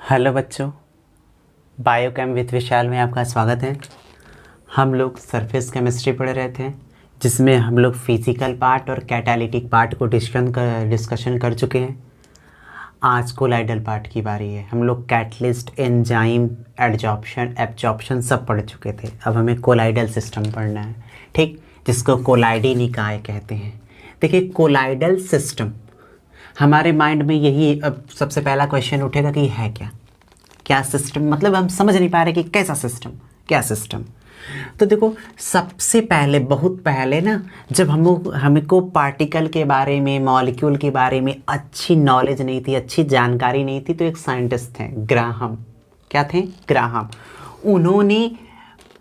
Hello बच्चों, biochem with विशाल में आपका स्वागत है। हम लोग सरफेस केमिस्ट्री पढ़ रहे थे, जिसमें हम लोग फिजिकल पार्ट और कैटालिटिक पार्ट को डिस्कशन कर चुके हैं। आज कोलाइडल पार्ट की बारी है। हम लोग कैटलिस्ट, एंजाइम, एब्जॉर्प्शन सब पढ़ चुके थे। अब हमें कोलाइडल सिस्टम पढ़ना है, ठीक, जिसको कोलाइडी निकाय कहते हैं। देखिए, कोलाइडल सिस्टम हमारे माइंड में यही अब सबसे पहला क्वेश्चन उठेगा कि है क्या सिस्टम, मतलब हम समझ नहीं पा रहे कि कैसा सिस्टम, क्या सिस्टम। तो देखो, सबसे पहले, बहुत पहले ना, जब हमको पार्टिकल के बारे में, मॉलिक्यूल के बारे में अच्छी नॉलेज नहीं थी, अच्छी जानकारी नहीं थी, तो एक साइंटिस्ट थे, ग्राहम। क्या थे? ग्राहम। उन्होंने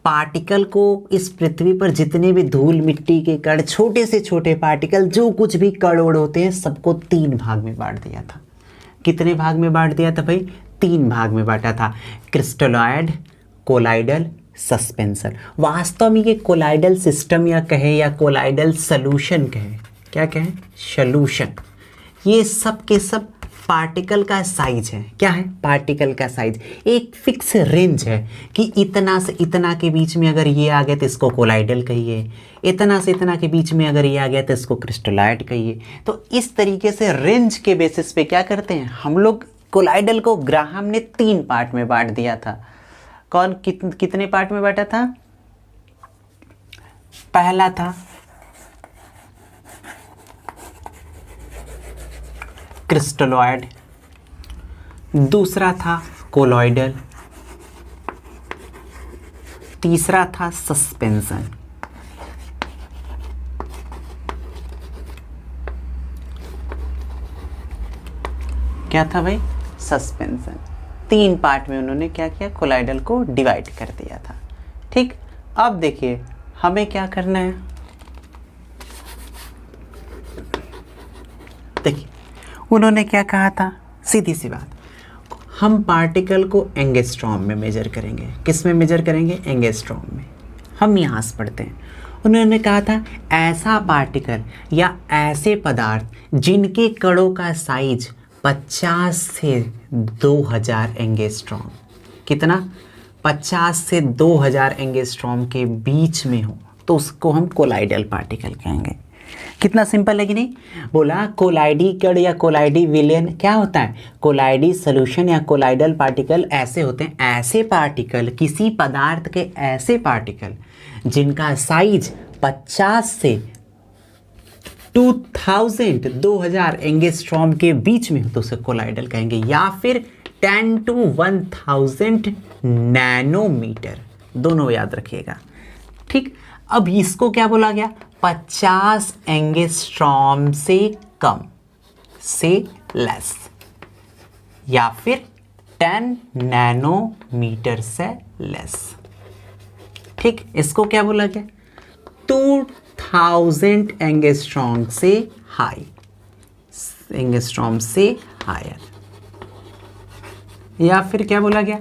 पार्टिकल को, इस पृथ्वी पर जितने भी धूल मिट्टी के कण, छोटे से छोटे पार्टिकल, जो कुछ भी कण होते हैं, सबको 3 भाग में बांट दिया था। कितने भाग में बांट दिया था भाई? 3 भाग में बांटा था। Crystalloid, colloidal, suspension. वास्तव में ये कोलाइडल सिस्टम या कहे या कोलाइडल सॉल्यूशन कहे, क्या कहे? सॉल्यूशन। ये सब के सब पार्टिकल का साइज है। क्या है? पार्टिकल का साइज। एक फिक्स रेंज है कि इतना से इतना के बीच में अगर ये आ गया तो इसको कोलाइडल कहिए, इतना से इतना के बीच में अगर ये आ गया तो इसको क्रिस्टलॉयड कहिए। तो इस तरीके से रेंज के बेसिस पे क्या करते हैं हम लोग, कोलाइडल को ग्राहम ने 3 पार्ट में बांट दिया था। कौन कितने पार्ट में बांटा था? पहला था क्रिस्टलॉयड, दूसरा था कोलॉइडल, तीसरा था सस्पेंशन। क्या था भाई? सस्पेंशन। 3 पार्ट में उन्होंने क्या किया? कोलाइडल को डिवाइड कर दिया था। ठीक, अब देखिए हमें क्या करना है। देखिए, उन्होंने क्या कहा था? सीधी सी बात, हम पार्टिकल को एंगस्ट्रॉम में मेजर करेंगे। किस में मेजर करेंगे? एंगस्ट्रॉम में। हम यहाँ से पढ़ते हैं। उन्होंने कहा था ऐसा पार्टिकल या ऐसे पदार्थ जिनके कणों का साइज 50 से 2000 एंगस्ट्रॉम, कितना? 50 से 2000 एंगस्ट्रॉम के बीच में हो, तो उसको हम कोलाइडल पार्टिकल कहेंगे। कितना सिंपल है कि नहीं? बोला कोलाइडी कण या कोलाइडी विलयन क्या होता है? कोलाइडी सॉल्यूशन या कोलाइडल पार्टिकल ऐसे होते हैं, ऐसे पार्टिकल, किसी पदार्थ के ऐसे पार्टिकल जिनका साइज 50 से 2000 एंगस्ट्रॉम के बीच में हो, तो उसे कोलाइडल कहेंगे। या फिर 10 to 1000 नैनोमीटर, दोनों याद रखिएगा। ठीक, अब इसको क्या बोला गया? 50 एंगस्ट्रॉम से कम, से लेस, या फिर 10 नैनोमीटर से लेस। ठीक, इसको क्या बोला गया? 2000 एंगस्ट्रॉम से हाई, एंगस्ट्रॉम से हायर, या फिर क्या बोला गया?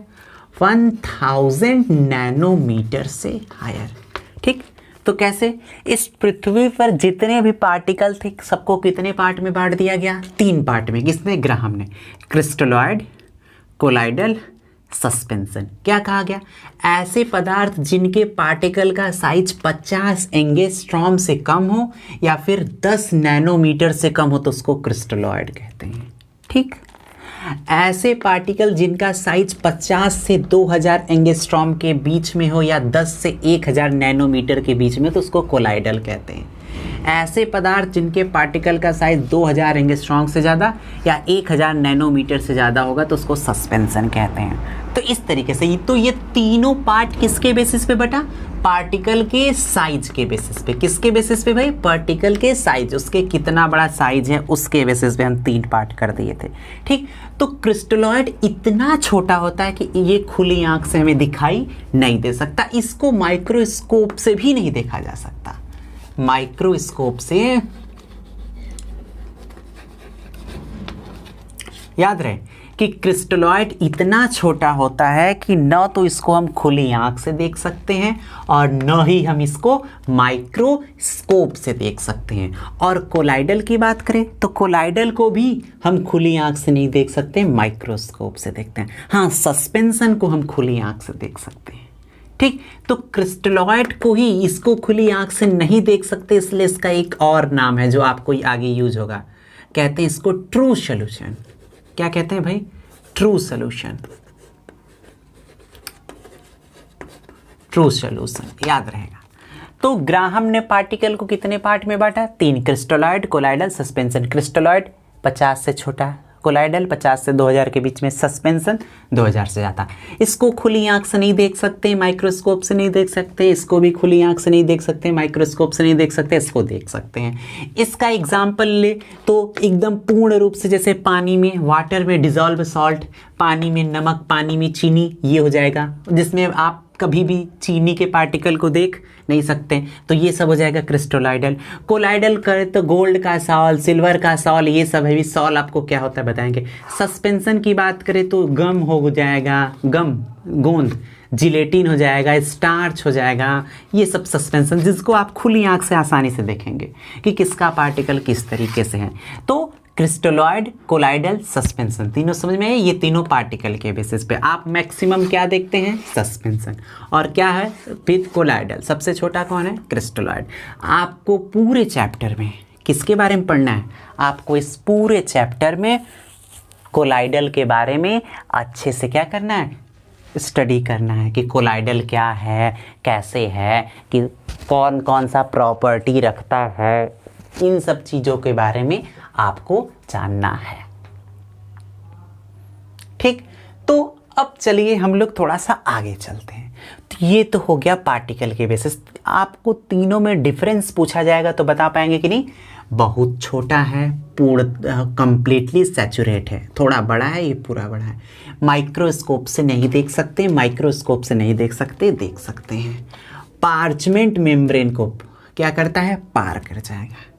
1000 नैनोमीटर से हायर। ठीक, तो कैसे? इस पृथ्वी पर जितने भी पार्टिकल थे, सबको कितने पार्ट में बांट दिया गया? 3 पार्ट में। किसने? ग्राहम ने। Crystalloid, colloidal, suspension. क्या कहा गया? ऐसे पदार्थ जिनके पार्टिकल का साइज 50 एंगस्ट्रॉम से कम हो या फिर 10 नैनोमीटर से कम हो, तो उसको क्रिस्टलॉयड कहते हैं। ठीक, ऐसे पार्टिकल जिनका साइज 50 से 2000 एंगस्ट्रॉम के बीच में हो या 10 से 1000 नैनोमीटर के बीच में, तो उसको कोलाइडल कहते हैं। ऐसे पदार्थ जिनके पार्टिकल का साइज 2000 एंगस्ट्रॉम से ज़्यादा या 1000 नैनोमीटर से ज़्यादा होगा, तो उसको सस्पेंशन कहते हैं। तो इस तरीके से तो ये तीनों पार्ट किसके बेसिस पे बटा? पार्टिकल के साइज के बेसिस पे। किसके बेसिस पे भाई? पार्टिकल के साइज, उसके कितना बड़ा साइज है उसके बेसिस पे हम 3 पार्ट कर दिए थे। ठीक, तो क्रिस्टलॉयड इतना छोटा होता है कि ये खुली आंख से हमें दिखाई नहीं दे सकता। इसको माइक्रोस्कोप से भी नहीं देखा जा सकता। माइक्रोस्कोप से, याद रहे कि क्रिस्टलॉइड इतना छोटा होता है कि न तो इसको हम खुली आंख से देख सकते हैं और न ही हम इसको माइक्रोस्कोप से देख सकते हैं। और कोलाइडल की बात करें तो कोलाइडल को भी हम खुली आंख से नहीं देख सकते, माइक्रोस्कोप से देखते हैं। हाँ, सस्पेंशन को हम खुली आंख से देख सकते हैं। ठीक, तो क्रिस्टलॉइड को ही इसको खुली आंख से नहीं देख सकते, इसलिए इसका एक और नाम है जो आपको आगे यूज होगा, कहते हैं इसको ट्रू सॉल्यूशन। क्या कहते हैं भाई? True solution. ट्रू सॉल्यूशन याद रहेगा। तो ग्राहम ने पार्टिकल को कितने पार्ट में बांटा? 3, क्रिस्टलॉइड, कोलाइडल, सस्पेंशन। क्रिस्टलॉइड 50 से छोटा, कोलाइडल 50 से 2000 के बीच में, सस्पेंशन 2000 से ज़्यादा। इसको खुली आंख से नहीं देख सकते, माइक्रोस्कोप से नहीं देख सकते, इसको भी खुली आंख से नहीं देख सकते, माइक्रोस्कोप से नहीं देख सकते, इसको देख सकते हैं। इसका एग्जाम्पल ले तो एकदम पूर्ण रूप से जैसे पानी में, वाटर में डिजॉल्व सॉल्ट, पानी में नमक, पानी में चीनी, ये हो जाएगा, जिसमें आप कभी भी चीनी के पार्टिकल को देख नहीं सकते, तो ये सब हो जाएगा क्रिस्टलॉइडल। कोलाइडल करें तो गोल्ड का सॉल, सिल्वर का सॉल, ये सब है भी। सॉल आपको क्या होता है बताएंगे। सस्पेंशन की बात करें तो गम हो जाएगा, गम, गोंद, जिलेटिन हो जाएगा, स्टार्च हो जाएगा, ये सब सस्पेंशन, जिसको आप खुली आंख से आसानी से देखेंगे कि किसका पार्टिकल किस तरीके से है। तो क्रिस्टलॉइड, कोलाइडल, सस्पेंशन, तीनों समझ में है। ये तीनों पार्टिकल के बेसिस पे आप मैक्सिमम क्या देखते हैं? सस्पेंशन। और क्या है फिर? कोलाइडल। सबसे छोटा कौन है? क्रिस्टलॉइड। आपको पूरे चैप्टर में किसके बारे में पढ़ना है? आपको इस पूरे चैप्टर में कोलाइडल के बारे में अच्छे से क्या करना है? स्टडी करना है कि कोलाइडल क्या है, कैसे है, कि कौन कौन सा प्रॉपर्टी रखता है, इन सब चीज़ों के बारे में आपको जानना है। ठीक, तो अब चलिए हम लोग थोड़ा सा आगे चलते हैं। तो ये तो हो गया पार्टिकल के बेसिस। आपको तीनों में डिफरेंस पूछा जाएगा तो बता पाएंगे कि नहीं? बहुत छोटा है, पूर्ण कंप्लीटली सैचुरेट है, थोड़ा बड़ा है, ये पूरा बड़ा है। माइक्रोस्कोप से नहीं देख सकते, माइक्रोस्कोप से नहीं देख सकते, देख सकते हैं। पार्चमेंट मेम्ब्रेन को क्या करता है? पार कर जाएगा।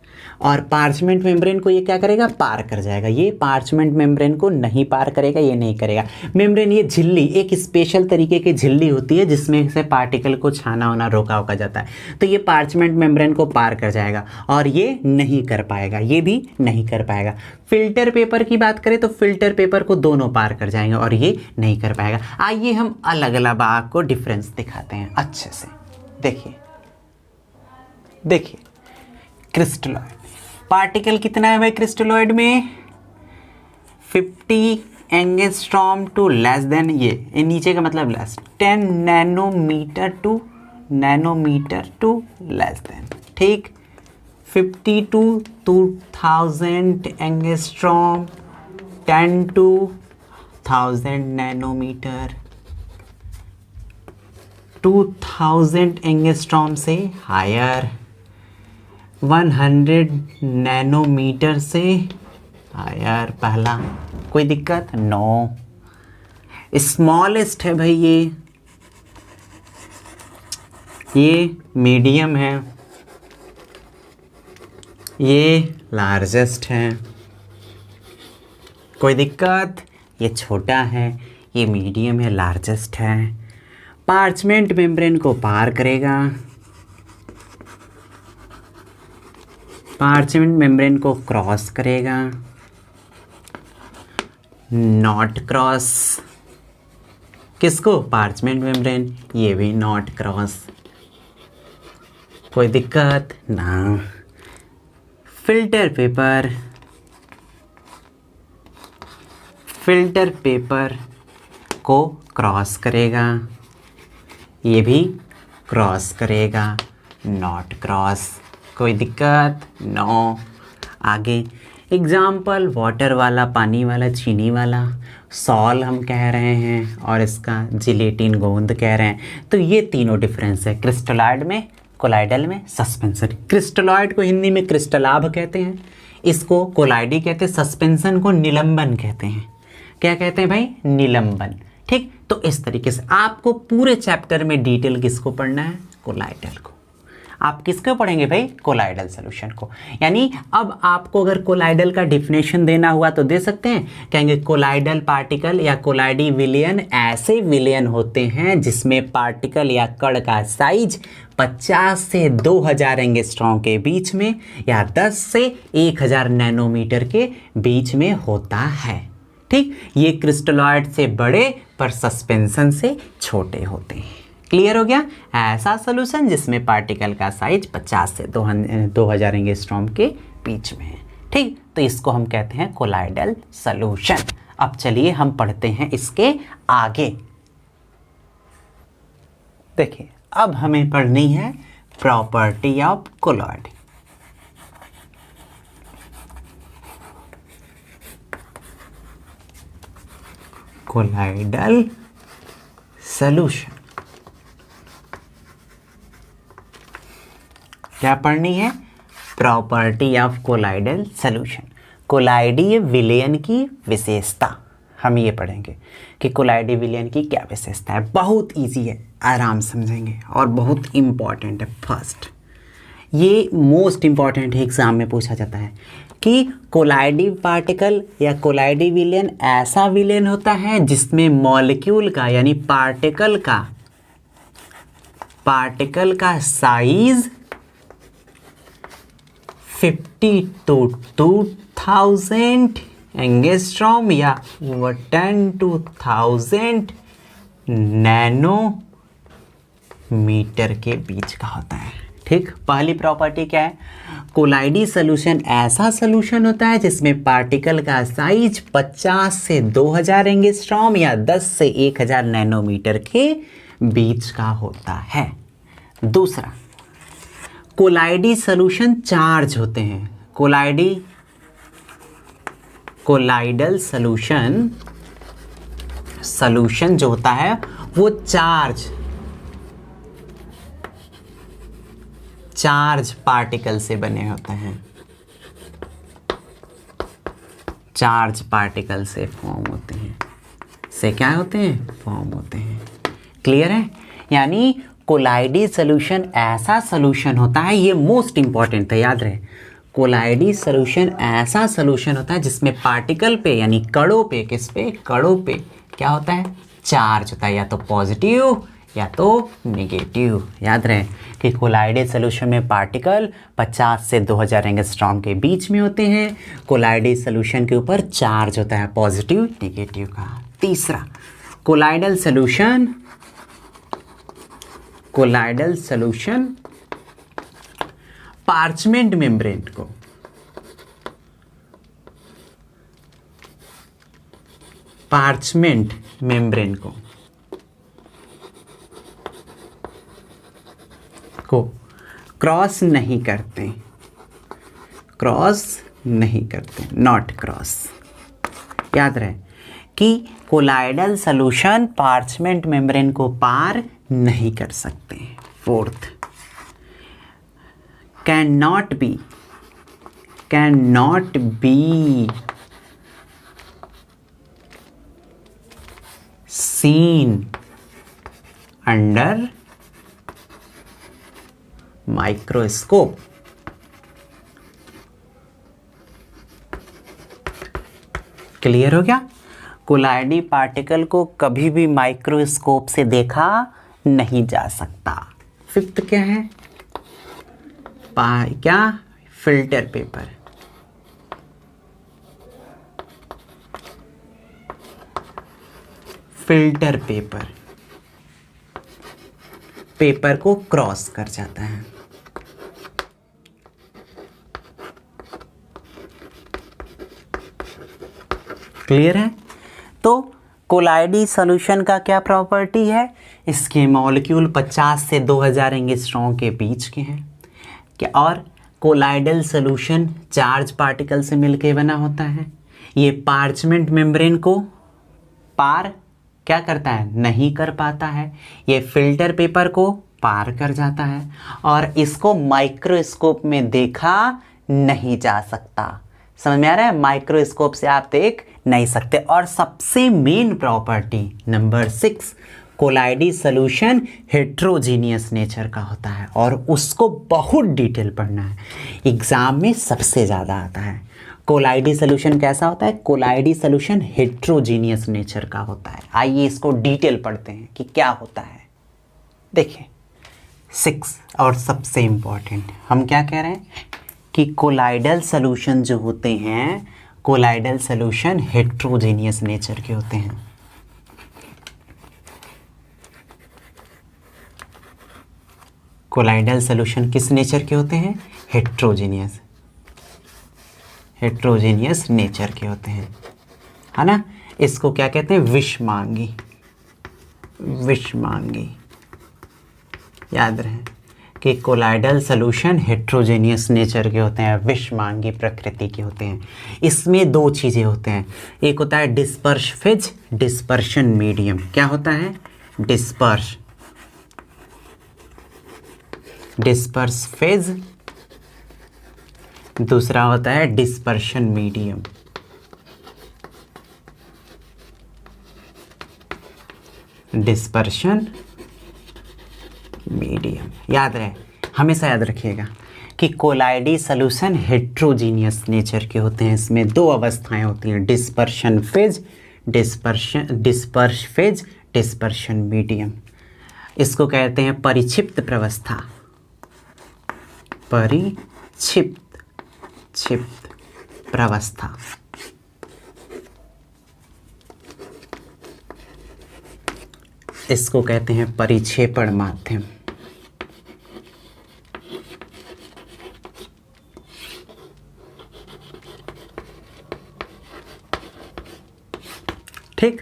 और पार्चमेंट मेम्ब्रेन को ये क्या करेगा? पार कर जाएगा। ये पार्चमेंट मेम्ब्रेन को नहीं पार करेगा, ये नहीं करेगा। मेम्ब्रेन, ये झिल्ली, एक स्पेशल तरीके की झिल्ली होती है जिसमें से पार्टिकल को छाना होना रोका जाता है। तो ये पार्चमेंट मेम्ब्रेन को पार कर जाएगा और ये नहीं कर पाएगा, ये भी नहीं कर पाएगा। फिल्टर पेपर की बात करें तो फिल्टर पेपर को दोनों पार कर जाएंगे और ये नहीं कर पाएगा। आइए हम अलग अलग आपको डिफरेंस दिखाते हैं अच्छे से। देखिए देखिए, क्रिस्टलॉइड पार्टिकल कितना है भाई क्रिस्टलॉइड में? 50 एंगस्ट्रॉम टू लेस देन, ये नीचे का मतलब less, 10 nanometre to less than. ठीक, 50 to 2000 angstrom, 10 to 1000 nanometre, 2000 angstrom से हायर, 100 नैनोमीटर से हायर। पहला कोई दिक्कत? नो। स्मॉलेस्ट है भाई ये मीडियम है, ये लार्जेस्ट है। कोई दिक्कत? ये छोटा है, ये मीडियम है, लार्जेस्ट है। पार्चमेंट मेम्ब्रेन को पार करेगा, पार्चमेंट मेम्ब्रेन को क्रॉस करेगा, नॉट क्रॉस। किसको? पार्चमेंट मेम्ब्रेन, ये भी नॉट क्रॉस। कोई दिक्कत ना। फिल्टर पेपर, फिल्टर पेपर को क्रॉस करेगा, ये भी क्रॉस करेगा, नॉट क्रॉस। कोई दिक्कत? नो। आगे एग्जाम्पल, वाटर वाला, पानी वाला, चीनी वाला, सॉल हम कह रहे हैं और इसका जिलेटिन गोंद कह रहे हैं। तो ये तीनों डिफरेंस है क्रिस्टलॉइड में, कोलाइडल में, सस्पेंशन। क्रिस्टलॉइड को हिंदी में क्रिस्टलाभ कहते हैं, इसको कोलाइडी कहते हैं, सस्पेंशन को निलंबन कहते हैं। क्या कहते हैं भाई? निलंबन। ठीक, तो इस तरीके से आपको पूरे चैप्टर में डिटेल किसको पढ़ना है? कोलाइडल को। आप किसको पढ़ेंगे भाई? कोलाइडल सॉल्यूशन को। यानी अब आपको अगर कोलाइडल का डिफिनेशन देना हुआ तो दे सकते हैं, कहेंगे कोलाइडल पार्टिकल या कोलाइडी विलयन ऐसे विलयन होते हैं जिसमें पार्टिकल या कण का साइज 50 से 2000 एंगस्ट्रॉम के बीच में या 10 से 1000 नैनोमीटर के बीच में होता है। ठीक, ये क्रिस्टलॉइड से बड़े पर सस्पेंशन से छोटे होते हैं। क्लियर हो गया? ऐसा सॉल्यूशन जिसमें पार्टिकल का साइज 50 से 2000 एंगस्ट्रॉम के बीच में है। ठीक, तो इसको हम कहते हैं कोलाइडल सॉल्यूशन। अब चलिए हम पढ़ते हैं इसके आगे। देखिए, अब हमें पढ़नी है property of colloid. Colloidal solution क्या पढ़नी है? Property of colloidal solution. कोलाइडीय विलयन की विशेषता हम ये पढ़ेंगे कि कोलाइडी विलयन की क्या विशेषता है। बहुत इजी है, आराम समझेंगे और बहुत इम्पॉर्टेंट है। फर्स्ट, ये मोस्ट इम्पॉर्टेंट है, एग्जाम में पूछा जाता है कि कोलाइडी पार्टिकल या कोलाइडी विलयन ऐसा विलयन होता है जिसमें मॉलिक्यूल का यानी पार्टिकल का साइज 50 to 2000 एंगस्ट्रॉम या 10 to 1000 नैनोमीटर के बीच का होता है। ठीक, पहली प्रॉपर्टी क्या है? कोलाइडी सॉल्यूशन ऐसा सॉल्यूशन होता है जिसमें पार्टिकल का साइज 50 से 2000 एंगस्ट्रॉम या 10 से 1000 नैनोमीटर के बीच का होता है। दूसरा, कोलाइडी सॉल्यूशन चार्ज होते हैं। कोलाइडल सॉल्यूशन जो होता है वो चार्ज पार्टिकल से बने होते हैं। चार्ज पार्टिकल से फॉर्म होते हैं। फॉर्म होते हैं। क्लियर है? यानी कोलाइडी सॉल्यूशन ऐसा सॉल्यूशन होता है, ये मोस्ट इंपॉर्टेंट है, याद रहे। कोलाइडी सॉल्यूशन ऐसा सॉल्यूशन होता है जिसमें पार्टिकल पे यानी कणों पे क्या होता है? चार्ज होता है, या तो पॉजिटिव या तो नेगेटिव। याद रहे कि कोलाइडी सॉल्यूशन में पार्टिकल 50 से 2000 एंगस्ट्रॉम के बीच में होते हैं। कोलाइडी सॉल्यूशन के ऊपर चार्ज होता है पॉजिटिव नेगेटिव का। तीसरा, कोलाइडल सॉल्यूशन पार्चमेंट मेम्ब्रेन को क्रॉस नहीं करते, नॉट क्रॉस। याद रहे कि कोलाइडल सॉल्यूशन पार्चमेंट मेम्ब्रेन को पार नहीं कर सकते। Fourth, can not be seen under microscope. Clear हो गया? कोलाइडी पार्टिकल को कभी भी माइक्रोस्कोप से देखा नहीं जा सकता। फिफ्थ क्या है? फिल्टर पेपर को क्रॉस कर जाता है। क्लियर है? तो कोलाइडी सॉल्यूशन का क्या प्रॉपर्टी है? इसके मॉलिक्यूल 50 से 2000 एंगस्ट्रॉम के बीच के हैं क्या, और कोलाइडल सॉल्यूशन चार्ज पार्टिकल से मिलके बना होता है। ये पार्चमेंट मेम्ब्रेन को पार क्या करता है? नहीं कर पाता है। ये फिल्टर पेपर को पार कर जाता है और इसको माइक्रोस्कोप में देखा नहीं जा सकता। समझ में आ रहा है? माइक्रोस्कोप से आप देख नहीं सकते। और सबसे मेन प्रॉपर्टी नंबर 6, कोलाइडी सोल्यूशन हेट्रोजीनियस नेचर का होता है और उसको बहुत डिटेल पढ़ना है, एग्जाम में सबसे ज़्यादा आता है। कोलाइडी सोल्यूशन कैसा होता है? कोलाइडी सोल्यूशन हेट्रोजीनियस नेचर का होता है। आइए इसको डिटेल पढ़ते हैं कि क्या होता है। देखिए 6 और सबसे इम्पॉर्टेंट हम क्या कह रहे हैं कि कोलाइडल सोल्यूशन जो होते हैं, कोलाइडल सोल्यूशन हेट्रोजीनियस नेचर के होते हैं। कोलाइडल सोल्यूशन किस नेचर के होते हैं? हेट्रोजीनियस, हेट्रोजीनियस नेचर के होते हैं, है ना। इसको क्या कहते हैं? विषमांगी, विषमांगी। याद रहे कि कोलाइडल सोल्यूशन हेट्रोजीनियस नेचर के होते हैं, विषमांगी प्रकृति के होते हैं। इसमें दो चीज़ें होते हैं, एक होता है डिस्पर्स फेज, डिस्पर्शन मीडियम। क्या होता है? डिस्पर्स, डिस्पर्स फेज, दूसरा होता है डिस्पर्शन मीडियम। डिस्पर्शन मीडियम याद रहे, हमेशा याद रखिएगा कि कोलाइडी सोल्यूशन हेट्रोजीनियस नेचर के होते हैं। इसमें दो अवस्थाएं होती हैं, dispersion phase, disperse phase, dispersion medium. इसको कहते हैं परिक्षिप्त प्रवस्था, परिक्षिप्त प्रवस्था। इसको कहते हैं परिक्षेपण माध्यम। ठीक,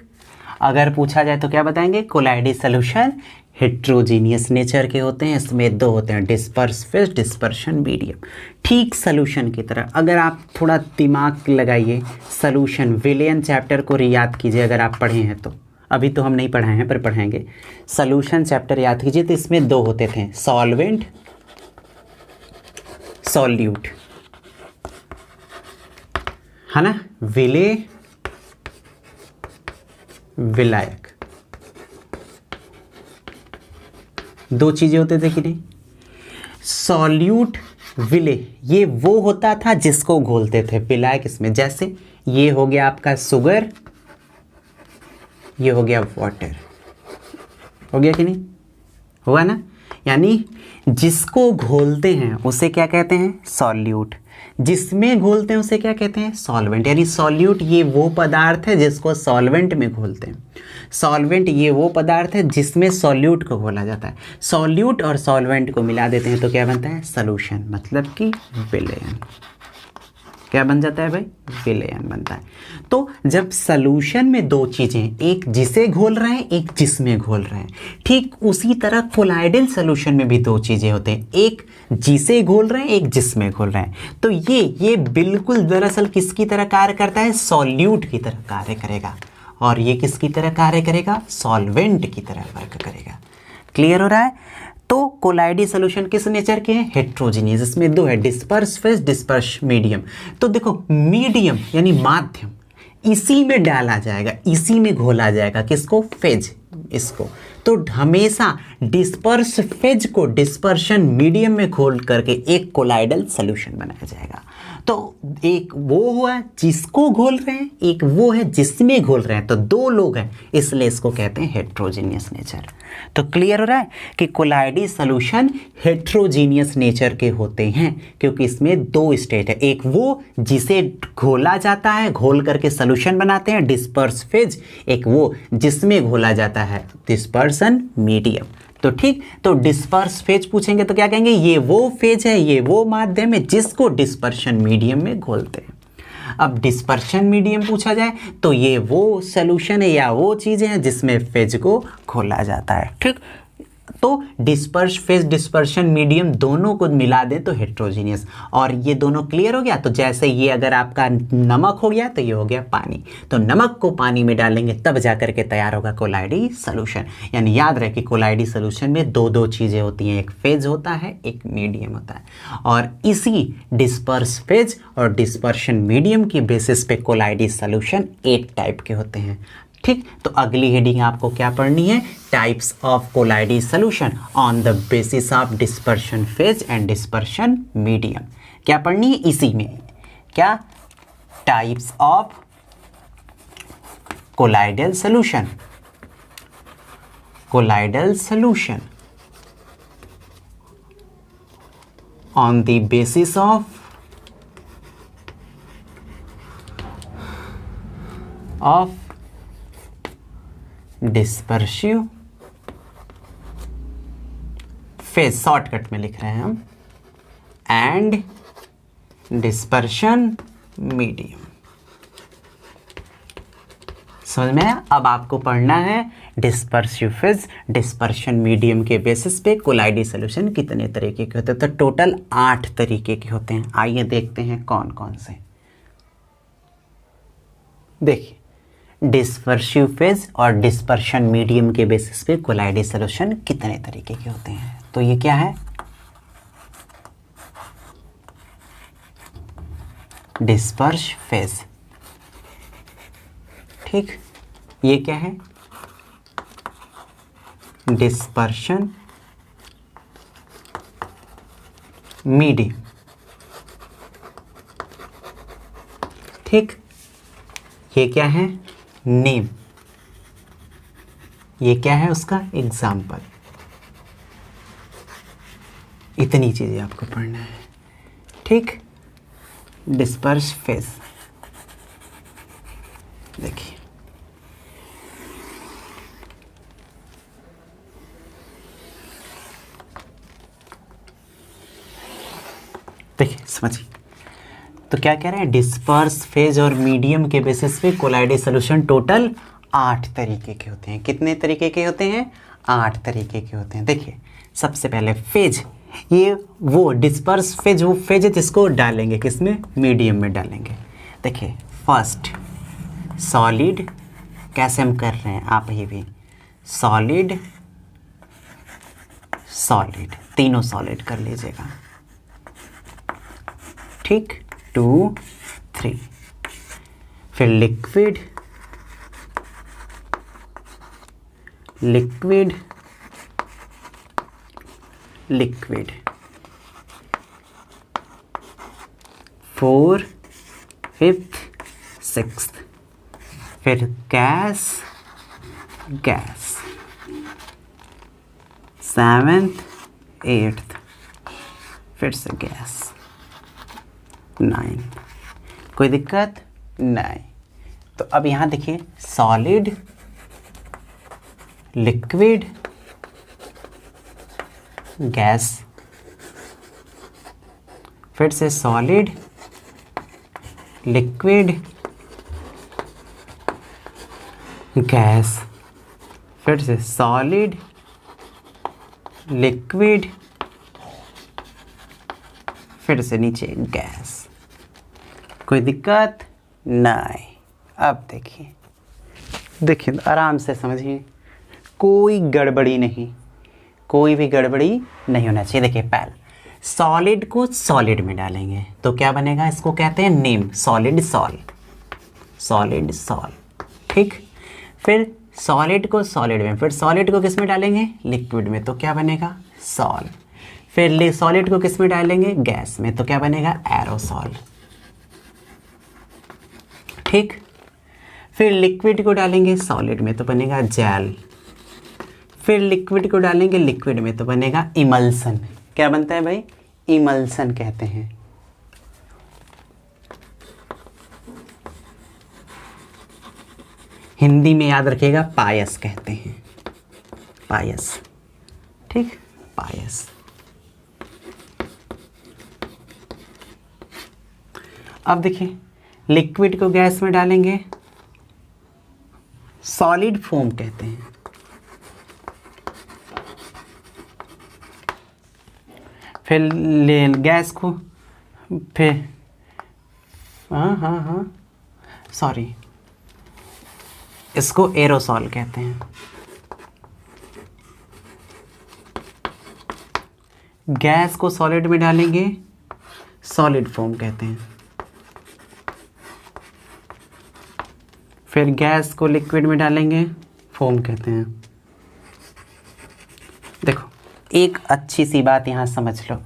अगर पूछा जाए तो क्या बताएंगे? कोलाइडी सोल्यूशन हेट्रोजीनियस नेचर के होते हैं। इसमें दो होते हैं, डिस्पर्स फेज, डिस्पर्शन मीडियम। ठीक सोल्यूशन की तरह अगर आप थोड़ा दिमाग लगाइए, सोल्यूशन विलेन चैप्टर को याद कीजिए अगर आप पढ़े हैं तो। अभी तो हम नहीं पढ़ाए हैं पर पढ़ाएंगे। सोल्यूशन चैप्टर याद कीजिए तो इसमें दो होते थे, सॉल्वेंट, सॉल्यूट, है ना। विले, विलायक, दो चीजें होते थे कि नहीं? सॉल्यूट, विले, ये वो होता था जिसको घोलते थे। विलायक इसमें, जैसे ये हो गया आपका शुगर, ये हो गया वाटर, हो गया कि नहीं? हुआ ना। यानी जिसको घोलते हैं उसे क्या कहते हैं? सॉल्यूट। जिसमें घोलते हैं उसे क्या कहते हैं? सॉल्वेंट। यानी सॉल्यूट ये वो पदार्थ है जिसको सॉल्वेंट में घोलते हैं। सॉल्वेंट ये वो पदार्थ है जिसमें सॉल्यूट को घोला जाता है। सॉल्यूट और सॉल्वेंट को मिला देते हैं तो क्या बनता है? सॉल्यूशन, मतलब कि विलयन। क्या बन जाता है भाई? विलयन बनता है। तो जब सॉल्यूशन में दो चीजें, एक जिसे घोल रहे हैं, एक जिसमें घोल रहे हैं, ठीक उसी तरह कोलाइडल सॉल्यूशन में भी दो चीजें होते हैं, एक जिसे घोल रहे हैं, एक जिसमें घोल रहे हैं। तो ये बिल्कुल दरअसल किसकी तरह कार्य करता है? सॉल्यूट की तरह कार्य करेगा। और ये किसकी तरह कार्य करेगा? सॉल्वेंट की तरह वर्क करेगा। क्लियर हो रहा है? तो कोलाइडी सोल्यूशन किस नेचर के हैं? हेट्रोजीनियस। इसमें दो है, डिस्पर्स फेज, डिस्पर्स मीडियम। तो देखो मीडियम यानी माध्यम, इसी में डाला जाएगा, इसी में घोला जाएगा। किसको? फेज, इसको। तो हमेशा डिस्पर्स फेज को डिस्पर्शन मीडियम में घोल करके एक कोलाइडल सोल्यूशन बनाया जाएगा। तो एक वो हुआ जिसको घोल रहे हैं, एक वो है जिसमें घोल रहे हैं। तो दो लोग हैं, इसलिए इसको कहते हैं हेट्रोजीनियस नेचर। तो क्लियर हो रहा है कि कोलाइडी सोल्यूशन हेट्रोजीनियस नेचर के होते हैं क्योंकि इसमें दो स्टेट है, एक वो जिसे घोला जाता है, घोल करके सोल्यूशन बनाते हैं, डिस्पर्स फेज, एक वो जिसमें घोला जाता है, डिस्पर्सन मीडियम। तो ठीक, तो डिस्पर्स फेज पूछेंगे तो क्या कहेंगे? ये वो फेज है, ये वो माध्यम है जिसको डिस्पर्शन मीडियम में घोलते हैं। अब डिस्पर्शन मीडियम पूछा जाए तो ये वो सॉल्यूशन है या वो चीज़ें हैं जिसमें फेज को घोला जाता है। ठीक, तो डिस्पर्स फेज, डिस्पर्शन मीडियम दोनों को मिला दें तो हेट्रोजीनियस। और ये दोनों क्लियर हो गया। तो जैसे ये अगर आपका नमक हो गया तो ये हो गया पानी। तो नमक को पानी में डालेंगे तब जा करके तैयार होगा कोलाइडी सोल्यूशन। यानी याद रहे कि कोलाइडी सोल्यूशन में दो चीज़ें होती हैं, एक फेज होता है, एक मीडियम होता है। और इसी डिस्पर्स फेज और डिस्पर्शन मीडियम की बेसिस पे कोलाइडी सोल्यूशन एक टाइप के होते हैं। ठीक, तो अगली हेडिंग आपको क्या पढ़नी है, टाइप्स ऑफ कोलाइडी solution on the basis of dispersion phase and dispersion medium. क्या पढ़नी है इसी में, क्या, types of colloidal solution, colloidal solution on the basis of dispersive phase, shortcut में लिख रहे हैं हम, एंड डिस्पर्शन मीडियम। समझ में आया? अब आपको पढ़ना है डिस्पर्सिव फेज, डिस्पर्शन मीडियम के बेसिस पे कोलाइडी सॉल्यूशन कितने तरीके के होते हैं। तो टोटल 8 तरीके के होते हैं। आइए देखते हैं कौन कौन से। देखिए, डिस्पर्सिव फेज और डिस्पर्शन मीडियम के बेसिस पे कोलाइडी सॉल्यूशन कितने तरीके के होते हैं। तो ये क्या है, डिस्पर्स फेज, ठीक, ये क्या है, डिस्पर्शन मीडियम, ठीक, ये क्या है, नेम, ये क्या है उसका एग्जाम्पल। इतनी चीजें आपको पढ़ना है, ठीक। डिस्पर्स फेज, देखिए, देखिए समझिए। तो क्या कह रहे हैं, डिस्पर्स फेज और मीडियम के बेसिस पे कोलाइडी सॉल्यूशन टोटल 8 तरीके के होते हैं। कितने तरीके के होते हैं, 8 तरीके के होते हैं। देखिए, सबसे पहले फेज, ये वो डिस्पर्स फेज, वो फेज है जिसको डालेंगे किसमें, मीडियम में डालेंगे। देखिए, फर्स्ट सॉलिड, कैसे हम कर रहे हैं आप ये भी, सॉलिड सॉलिड, तीनों सॉलिड कर लीजिएगा, ठीक, 2 3। फिर लिक्विड, लिक्विड लिक्विड, 4 5 6। फिर गैस, गैस, 7th 8th, फिर से गैस, 9। कोई दिक्कत नहीं। तो अब यहाँ देखिए, सॉलिड, लिक्विड, गैस, फिर से सॉलिड, लिक्विड, गैस, फिर से सॉलिड, लिक्विड, फिर से नीचे गैस। कोई दिक्कत नहीं। अब देखिए, देखिए आराम से समझिए, कोई गड़बड़ी नहीं, कोई भी गड़बड़ी नहीं होना चाहिए। देखिए, पहले सॉलिड को सॉलिड में डालेंगे तो क्या बनेगा, इसको कहते हैं name, solid sol, solid sol, ठीक। फिर सॉलिड को सॉलिड में, फिर सॉलिड को किस में डालेंगे, लिक्विड में, तो क्या बनेगा, सॉल। फिर सॉलिड को किस में डालेंगे, गैस में, तो क्या बनेगा, एरोसॉल, ठीक। फिर लिक्विड को डालेंगे सॉलिड में तो बनेगा जेल। फिर लिक्विड को डालेंगे लिक्विड में तो बनेगा इमल्सन। क्या बनता है भाई, इमल्सन कहते हैं। हिंदी में याद रखिएगा पायस कहते हैं, पायस, ठीक, पायस। अब देखिए, लिक्विड को गैस में डालेंगे, सॉलिड फोम कहते हैं। फिर गैस को, फिर हाँ सॉरी, इसको एरोसॉल कहते हैं। गैस को सॉलिड में डालेंगे, सॉलिड फोम कहते हैं। फिर गैस को लिक्विड में डालेंगे, फोम कहते हैं। देखो एक अच्छी सी बात यहाँ समझ लो,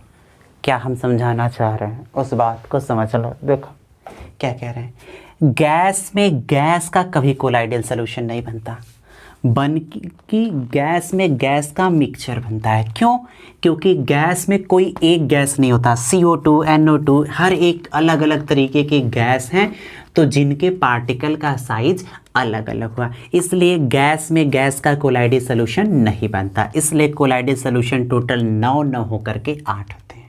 क्या हम समझाना चाह रहे हैं उस बात को समझ लो। देखो क्या कह रहे हैं, गैस में गैस का कभी कोलाइडल सोल्यूशन नहीं बनता, कि गैस में गैस का मिक्सचर बनता है। क्यों? क्योंकि गैस में कोई एक गैस नहीं होता, CO2, NO2, हर एक अलग अलग तरीके के गैस हैं, तो जिनके पार्टिकल का साइज अलग अलग हुआ, इसलिए गैस में गैस का कोलाइडल सोल्यूशन नहीं बनता। इसलिए कोलाइडल सोल्यूशन टोटल 9 होकर के 8 होते हैं।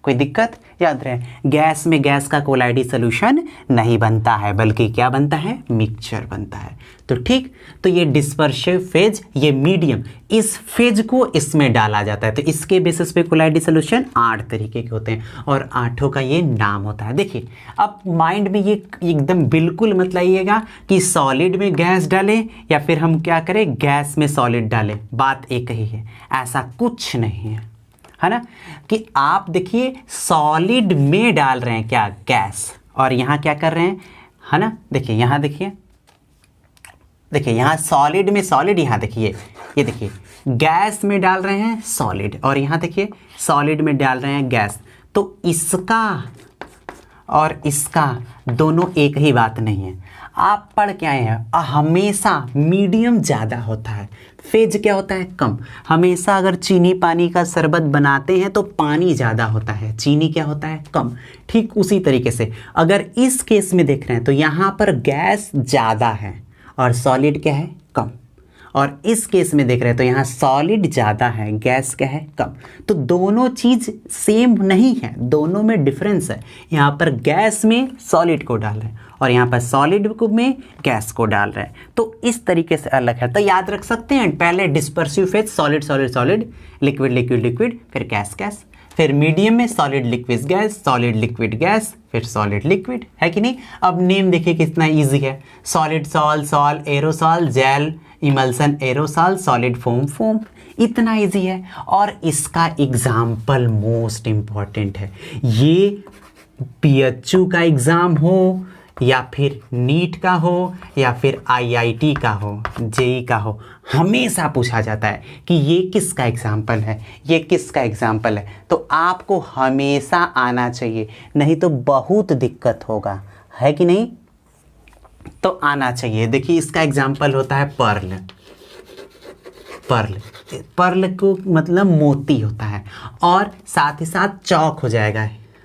कोई दिक्कत? याद रहे, गैस में गैस का कोलाइडल सोल्यूशन नहीं बनता है, बल्कि क्या बनता है, मिक्सचर बनता है। तो ठीक, तो ये डिस्पर्सिव फेज, ये मीडियम, इस फेज को इसमें डाला जाता है। तो इसके बेसिस पे कोलाइडल सोल्यूशन 8 तरीके के होते हैं और 8 का ये नाम होता है। देखिए अब माइंड में ये एकदम बिल्कुल मत लाइएगा कि सॉलिड में गैस डालें या फिर हम क्या करें, गैस में सॉलिड डालें, बात एक ही है, ऐसा कुछ नहीं है ना। कि आप देखिए सॉलिड में डाल रहे हैं क्या, गैस, और यहाँ क्या कर रहे हैं, है ना। देखिए यहाँ देखिए, यहाँ सॉलिड में सॉलिड, यहाँ देखिए, ये देखिए गैस में डाल रहे हैं सॉलिड, और यहाँ देखिए सॉलिड में डाल रहे हैं गैस। तो इसका और इसका दोनों एक ही बात नहीं है। आप पढ़ के आए हैं, हमेशा मीडियम ज़्यादा होता है, फेज क्या होता है, कम। हमेशा अगर चीनी पानी का शरबत बनाते हैं तो पानी ज़्यादा होता है, चीनी क्या होता है, कम। ठीक उसी तरीके से अगर इस केस में देख रहे हैं तो यहाँ पर गैस ज़्यादा है और सॉलिड क्या है, कम। और इस केस में देख रहे हैं तो यहाँ सॉलिड ज़्यादा है, गैस क्या है, कम। तो दोनों चीज़ सेम नहीं है, दोनों में डिफरेंस है। यहाँ पर गैस में सॉलिड को डाल रहे हैं और यहाँ पर सॉलिड में गैस को डाल रहे हैं, तो इस तरीके से अलग है। तो याद रख सकते हैं, पहले dispersive phase solid solid solid, liquid liquid liquid, फिर गैस गैस, फिर मीडियम में solid liquid gas, solid liquid gas, फिर सॉलिड लिक्विड, है कि नहीं। अब नेम देखिए कितना इजी है, solid sol, sol aerosol, gel emulsion aerosol, solid foam foam, इतना इजी है। और इसका एग्जाम्पल मोस्ट इम्पॉर्टेंट है, ये PHU का एग्ज़ाम हो या फिर नीट का हो या फिर IIT का हो, JEE का हो, हमेशा पूछा जाता है कि ये किसका एग्जाम्पल है, ये किसका एग्जाम्पल है। तो आपको हमेशा आना चाहिए, नहीं तो बहुत दिक्कत होगा, है कि नहीं। तो आना चाहिए। देखिए इसका एग्जाम्पल होता है पर्ल। पर्ल, पर्ल को मतलब मोती होता है, और साथ ही साथ चौक हो जाएगा,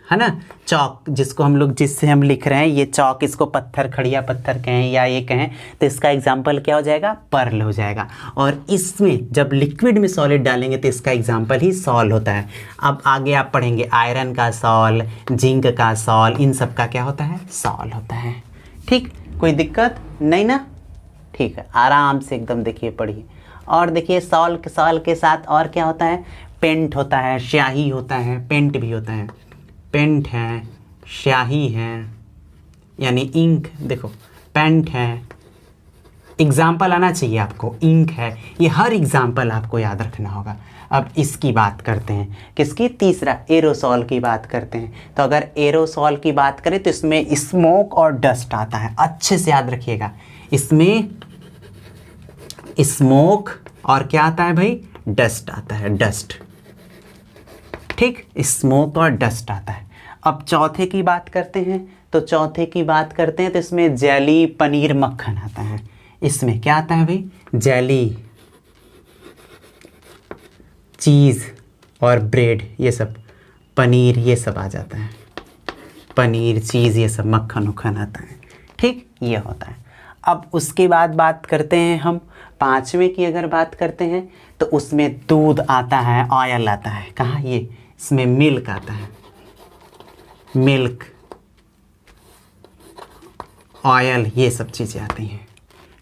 है ना। चौक जिसको हम लोग, जिससे हम लिख रहे हैं ये चौक, इसको पत्थर, खड़िया पत्थर कहें या ये कहें, तो इसका एग्जाम्पल क्या हो जाएगा, पर्ल हो जाएगा। और इसमें जब लिक्विड में सॉलिड डालेंगे तो इसका एग्जाम्पल ही सॉल होता है। अब आगे आप पढ़ेंगे आयरन का सॉल, जिंक का सॉल, इन सब का क्या होता है, सॉल होता है। ठीक, कोई दिक्कत नहीं ना। ठीक है, आराम से एकदम देखिए पढ़िए। और देखिए सॉल के साथ और क्या होता है, पेंट होता है, स्याही होता है, पेंट भी होता है। पेंट है, स्याही है, यानी इंक, देखो पेंट है, एग्जाम्पल आना चाहिए आपको, इंक है, ये हर एग्जाम्पल आपको याद रखना होगा। अब इसकी बात करते हैं, किसकी, तीसरा एरोसॉल की बात करते हैं। तो अगर एरोसॉल की बात करें तो इसमें स्मोक और डस्ट आता है, अच्छे से याद रखिएगा। इसमें स्मोक और क्या आता है भाई, डस्ट आता है, डस्ट। ठीक, स्मोक और डस्ट आता है। अब चौथे की बात करते हैं, तो चौथे की बात करते हैं तो इसमें जेली, पनीर, मक्खन आता है। इसमें क्या आता है भाई, जेली, चीज़ और ब्रेड, ये सब, पनीर, ये सब आ जाता है, पनीर, चीज़, ये सब, मक्खन उक्खन आता है। ठीक, ये होता है। अब उसके बाद बात करते हैं हम पांचवें की, अगर बात करते हैं तो उसमें दूध आता है, ऑयल आता है, कहाँ, ये इसमें मिल्क आता है, मिल्क, ऑयल, ये सब चीज़ें आती हैं।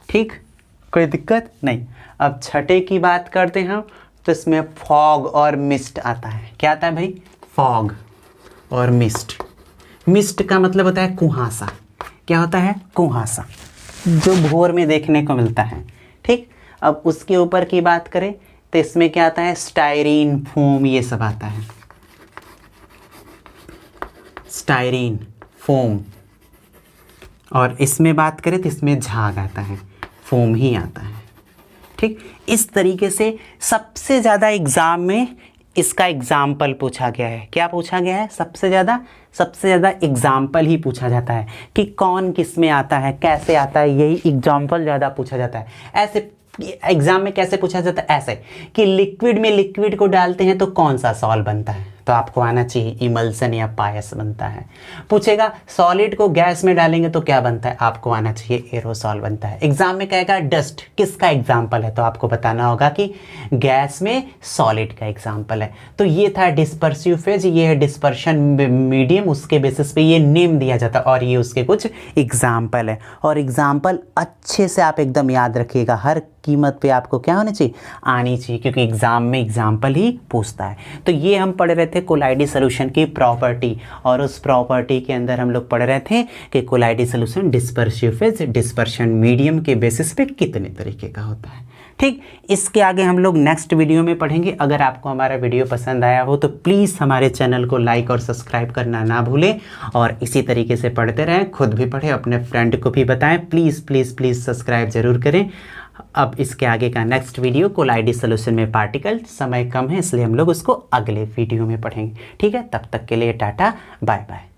ठीक, कोई दिक्कत नहीं। अब छठे की बात करते हैं हम, तो इसमें फॉग और मिस्ट आता है। क्या आता है भाई, फॉग और मिस्ट। मिस्ट का मतलब होता है कुहासा। क्या होता है, कुहासा, जो भोर में देखने को मिलता है। ठीक, अब उसके ऊपर की बात करें तो इसमें क्या आता है, स्टायरीन, फोम, ये सब आता है, स्टायरीन, फोम, और इसमें बात करें तो इसमें झाग आता है, फोम ही आता है। ठीक, इस तरीके से सबसे ज़्यादा एग्ज़ाम में इसका एग्जाम्पल पूछा गया है। क्या पूछा गया है? सबसे ज़्यादा एग्जाम्पल ही पूछा जाता है कि कौन किस में आता है, कैसे आता है, यही एग्जाम्पल ज़्यादा पूछा जाता है। ऐसे एग्जाम में कैसे पूछा जाता है? ऐसे कि लिक्विड में लिक्विड को डालते हैं तो कौन सा सॉल्व बनता है, तो आपको आना चाहिए इमल्सन या पायस बनता है। पूछेगा सॉलिड को गैस में डालेंगे तो क्या बनता है, आपको आना चाहिए एरोसॉल बनता है। एग्जाम में कहेगा डस्ट किसका एग्जाम्पल है, तो आपको बताना होगा कि गैस में सॉलिड का एग्जाम्पल है। तो ये था डिस्पर्सिव फेज, ये है डिस्पर्शन मीडियम, उसके बेसिस पे ये नेम दिया जाता है और ये उसके कुछ एग्जाम्पल है। और एग्जाम्पल अच्छे से आप एकदम याद रखिएगा, हर कीमत पे आपको क्या होनी चाहिए, आनी चाहिए, क्योंकि एग्जाम में एग्जाम्पल ही पूछता है। तो ये हम पढ़ रहे थे कोलाइडी सॉल्यूशन की प्रॉपर्टी, और उस प्रॉपर्टी के अंदर हम लोग पढ़ रहे थे कि कोलाइडी solution dispersive phase dispersion medium के बेसिस पे कितने तरीके का होता है। ठीक, इसके आगे हम लोग नेक्स्ट वीडियो में पढ़ेंगे। अगर आपको हमारा वीडियो पसंद आया हो तो प्लीज़ हमारे चैनल को लाइक और सब्सक्राइब करना ना भूलें, और इसी तरीके से पढ़ते रहें, खुद भी पढ़ें, अपने फ्रेंड को भी बताएं। प्लीज़ प्लीज़ प्लीज़ सब्सक्राइब जरूर करें। अब इसके आगे का नेक्स्ट वीडियो कोलाइडी सॉल्यूशन में पार्टिकल, समय कम है इसलिए हम लोग उसको अगले वीडियो में पढ़ेंगे। ठीक है, तब तक के लिए टाटा बाय बाय।